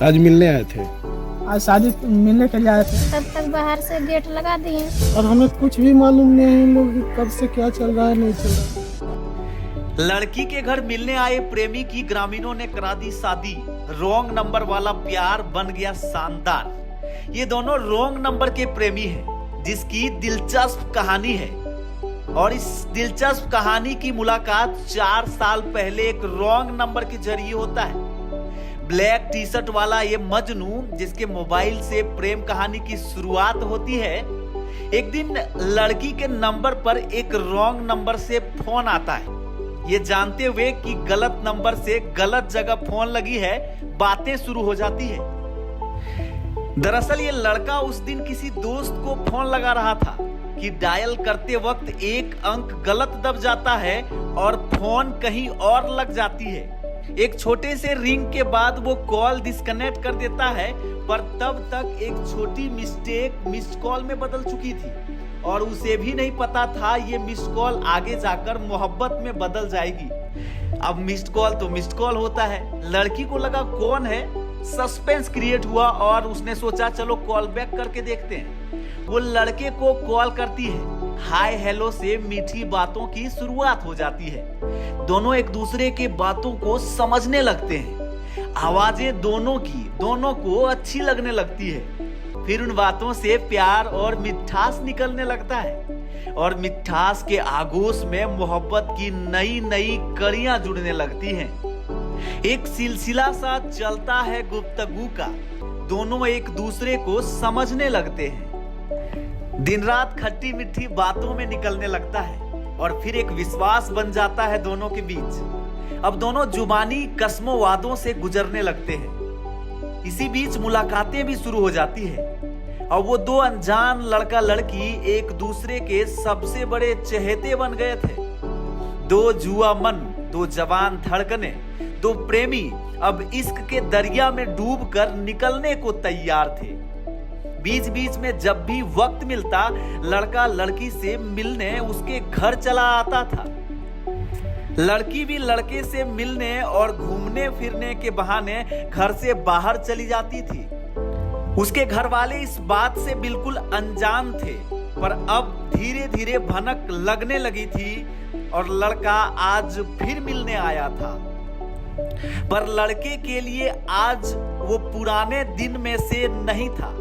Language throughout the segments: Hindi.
आज मिलने आए थे। आज शादी मिलने के लिए आए थे। तब तक बाहर से गेट लगा दिए और हमें कुछ भी मालूम नहीं है इन लोग कब से क्या चल रहा है नहीं चल रहा। लड़की के घर मिलने आए प्रेमी की ग्रामीणों ने करा दी शादी। रॉन्ग नंबर वाला प्यार बन गया शानदार। ये दोनों रॉन्ग नंबर के प्रेमी हैं, जिसकी दिलचस्प कहानी है। और इस दिलचस्प कहानी की मुलाकात 4 साल पहले एक रॉन्ग नंबर के जरिए होता है। ब्लैक टी शर्ट वाला ये मजनू, जिसके मोबाइल से प्रेम कहानी की शुरुआत होती है, एक दिन लड़की के नंबर पर एक रॉन्ग नंबर से फोन आता है। ये जानते हुए कि गलत नंबर से गलत जगह फोन लगी है, बातें शुरू हो जाती है। दरअसल ये लड़का उस दिन किसी दोस्त को फोन लगा रहा था कि डायल करते वक्त एक अंक गलत दब जाता है और फोन कहीं और लग जाती है। एक छोटे से रिंग के बाद वो कॉल डिस्कनेक्ट कर देता है, पर तब तक एक छोटी मिस्टेक मिस्ड कॉल में बदल चुकी थी और उसे भी नहीं पता था ये मिस्ड कॉल आगे जाकर मोहब्बत में बदल जाएगी। अब मिस्ड कॉल तो मिस्ड कॉल होता है। लड़की को लगा कौन है, सस्पेंस क्रिएट हुआ और उसने सोचा चलो कॉल बैक करके देखते हैं। वो लड़के को कॉल करती है। हाय हेलो से मीठी बातों की शुरुआत हो जाती है। दोनों एक दूसरे के बातों को समझने लगते हैं। आवाजें दोनों को अच्छी लगने लगती है। फिर उन बातों से प्यार और मिठास निकलने लगता है और मिठास के आगोश में मोहब्बत की नई नई कड़ियां जुड़ने लगती हैं। एक सिलसिला सा चलता है गुफ्तगू का। दोनों एक दूसरे को समझने लगते हैं। दिन रात खट्टी मीठी बातों में निकलने लगता है और फिर एक विश्वास बन जाता है दोनों के बीच। अब दोनों जुबानी कस्मों वादों से गुजरने लगते हैं। इसी बीच मुलाकातें भी शुरू हो जाती है और वो दो अनजान लड़का लड़की एक दूसरे के सबसे बड़े चहेते बन गए थे। दो जुआ मन, दो जवान धड़कने, दो प्रेमी अब इश्क के दरिया में डूबकर निकलने को तैयार थे। बीच बीच में जब भी वक्त मिलता, लड़का लड़की से मिलने उसके घर चला आता था। लड़की भी लड़के से मिलने और घूमने फिरने के बहाने घर से बाहर चली जाती थी। उसके घर वाले इस बात से बिल्कुल अनजान थे, पर अब धीरे धीरे भनक लगने लगी थी और लड़का आज फिर मिलने आया था। पर लड़के के लिए आज वो पुराने दिन में से नहीं था।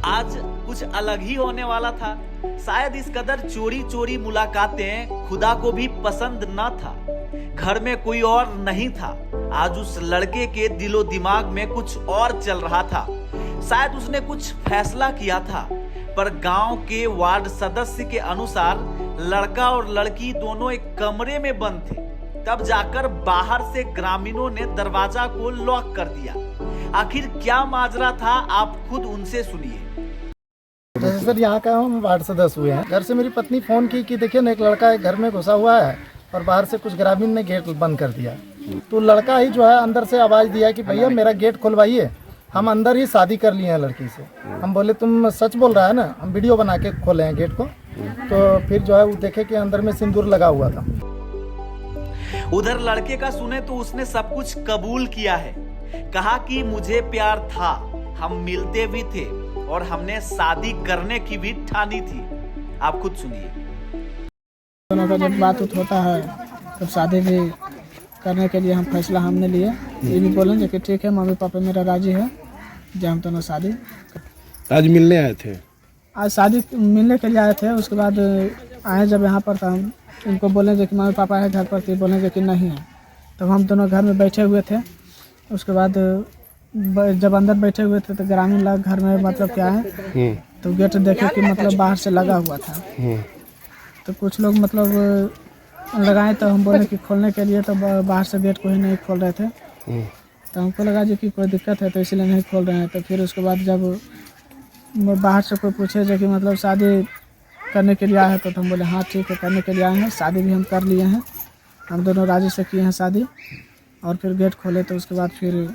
आज कुछ अलग ही होने वाला था। शायद इस कदर चोरी चोरी मुलाकातें खुदा को भी पसंद ना था। घर में कोई और नहीं था। आज उस लड़के के दिलो दिमाग में कुछ और चल रहा था। शायद उसने कुछ फैसला किया था, पर गांव के वार्ड सदस्य के अनुसार लड़का और लड़की दोनों एक कमरे में बंद थे। तब जाकर बाहर से ग्रामीणों ने दरवाजा को लॉक कर दिया। आखिर क्या माजरा था, आप खुद उनसे सुनिए। सर यहाँ का हम वार्ड सदस्य हुए हैं। घर से मेरी पत्नी फोन की कि देखिए ना एक लड़का एक घर में घुसा हुआ है और बाहर से कुछ ग्रामीण ने गेट बंद कर दिया। तो लड़का ही जो है अंदर से आवाज दिया कि भैया मेरा गेट खुलवाइए, हम अंदर ही शादी कर लिए हैं लड़की से। हम बोले तुम सच बोल रहा है ना, हम वीडियो बना के खोले हैं गेट को। तो फिर जो है वो देखे कि अंदर में सिंदूर लगा हुआ था। उधर लड़के का सुने तो उसने सब कुछ कबूल किया है। कहा कि मुझे प्यार था, हम मिलते भी थे और हमने शादी करने की भी ठानी थी। आप खुद सुनिए। दोनों का जब बात होता है तब शादी भी करने के लिए हम फैसला हमने लिए। ये भी बोलेंगे कि ठीक है मम्मी पापा मेरा राजी है, जब हम दोनों शादी। आज मिलने आए थे। आज शादी मिलने के लिए आए थे। उसके बाद आए जब यहाँ पर था, हम इनको बोलेंगे कि मम्मी पापा है घर पर, तो बोलेंगे कि नहीं है। तब हम दोनों घर में बैठे हुए थे। उसके बाद जब अंदर बैठे हुए थे तो ग्रामीण लोग घर में मतलब क्या है तो गेट देखे कि मतलब बाहर से लगा हुआ था। तो कुछ लोग मतलब लगाए, तो हम बोले कि खोलने के लिए, तो बाहर से गेट को ही नहीं खोल रहे थे। तो हमको लगा जो कि कोई दिक्कत है तो इसलिए नहीं खोल रहे हैं। तो फिर उसके बाद जब बाहर से कोई पूछे जो कि मतलब शादी करने के लिए आए हैं, तो हम बोले हाँ ठीक है करने के लिए आए हैं। शादी भी हम कर लिए हैं, हम दोनों राजी से किए हैं शादी। और फिर गेट खोले तो उसके बाद फिर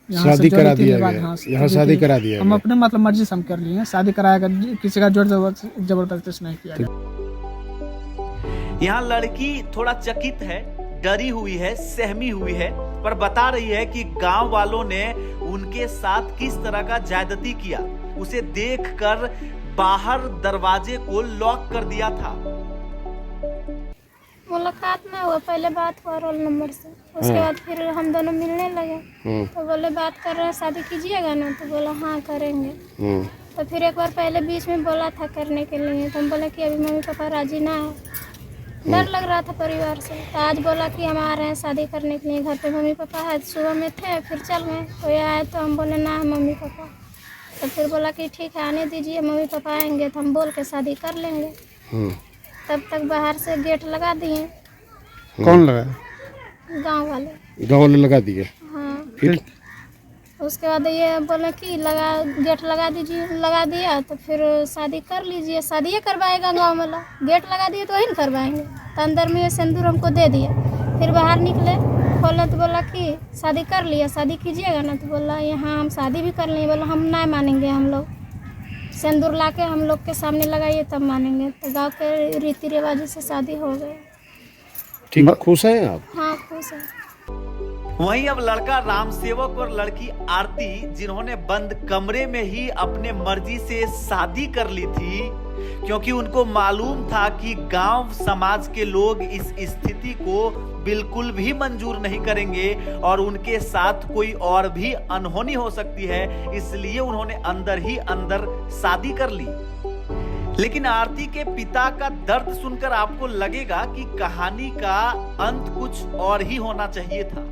शादी करा दिया गया। यहाँ शादी करा दिया। हम अपने मतलब मर्जी से हम कर लिए हैं। शादी कराया, किसी का जोर जबरदस्ती से नहीं किया। यहाँ लड़की थोड़ा चकित है, डरी हुई है, सहमी हुई है। पर बता रही है कि गांव वालों ने उनके साथ किस तरह का ज्यादती किया। उसे देखकर बाहर दरवाजे को लॉक कर दिया था। मुलाकात में हुआ, पहले बात हुआ रोल नंबर से, उसके बाद फिर हम दोनों मिलने लगे। तो बोले बात कर रहे हैं, शादी कीजिएगा ना? तो बोला हाँ करेंगे। तो फिर एक बार पहले बीच में बोला था करने के लिए, तो हम बोले कि अभी मम्मी पापा राजी ना है, डर लग रहा था परिवार से। तो आज बोला कि हम आ रहे हैं शादी करने के लिए, घर पे मम्मी पापा है। सुबह में थे, फिर चल गए। कोई आए तो हम बोले ना है मम्मी पापा। तो फिर बोला कि ठीक है आने दीजिए, मम्मी पापा आएंगे तो हम बोल के शादी कर लेंगे। तब तक बाहर से गेट लगा दिए। कौन लगा? गांव वाले। गाँव वाले लगा दिए? हाँ। फिर उसके बाद ये बोले कि गेट लगा दीजिए, लगा दिया। तो फिर शादी कर लीजिए, शादी करवाएगा गांव वाला। गेट लगा दिए तो वही न करवाएंगे। तो अंदर में सिंदूर हमको दे दिया। फिर बाहर निकले, खोले तो बोला कि शादी कर लिया, शादी कीजिएगा ना? तो बोला यहाँ हम शादी भी कर लिए। बोला हम ना मानेंगे, हम लोग सिंदूर ला के हम लोग के सामने लगाइए तब मानेंगे। तो गाँव के रीति रिवाज से शादी हो गई। ठीक, खुश हैं आप? हाँ खुश है। वहीं अब लड़का राम सेवक और लड़की आरती, जिन्होंने बंद कमरे में ही अपने मर्जी से शादी कर ली थी, क्योंकि उनको मालूम था कि गांव समाज के लोग इस स्थिति को बिल्कुल भी मंजूर नहीं करेंगे और उनके साथ कोई और भी अनहोनी हो सकती है, इसलिए उन्होंने अंदर ही अंदर शादी कर ली। लेकिन आरती के पिता का दर्द सुनकर आपको लगेगा कि कहानी का अंत कुछ और ही होना चाहिए था।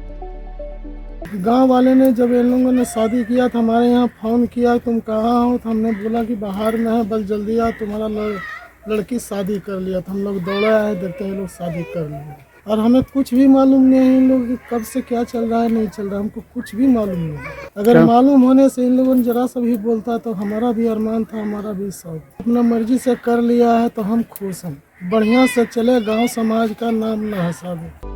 गांव वाले ने जब इन लोगों ने शादी किया तो हमारे यहाँ फ़ोन किया, तुम कहाँ हो? तो हमने बोला कि बाहर में है, बस जल्दी आ, तुम्हारा लड़की शादी कर लिया। तो हम लोग दौड़े आए, देखते हैं लोग शादी कर लिए। और हमें कुछ भी मालूम नहीं है इन लोगों की कब से क्या चल रहा है, नहीं चल रहा, हमको कुछ भी मालूम नहीं। अगर मालूम होने से इन लोगों ने जरा सा भी बोलता तो हमारा भी अरमान था, हमारा भी शौक। अपना मर्जी से कर लिया है तो हम खुश हैं, बढ़िया से चले, गाँव समाज का नाम न हंसावे।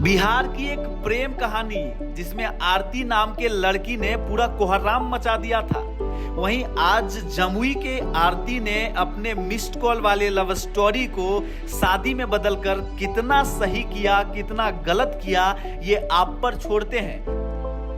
बिहार की एक प्रेम कहानी जिसमें आरती नाम के लड़की ने पूरा कोहराम मचा दिया था। वहीं आज जमुई के आरती ने अपने मिस्ड कॉल वाले लव स्टोरी को शादी में बदलकर कितना सही किया, कितना गलत किया, ये आप पर छोड़ते हैं।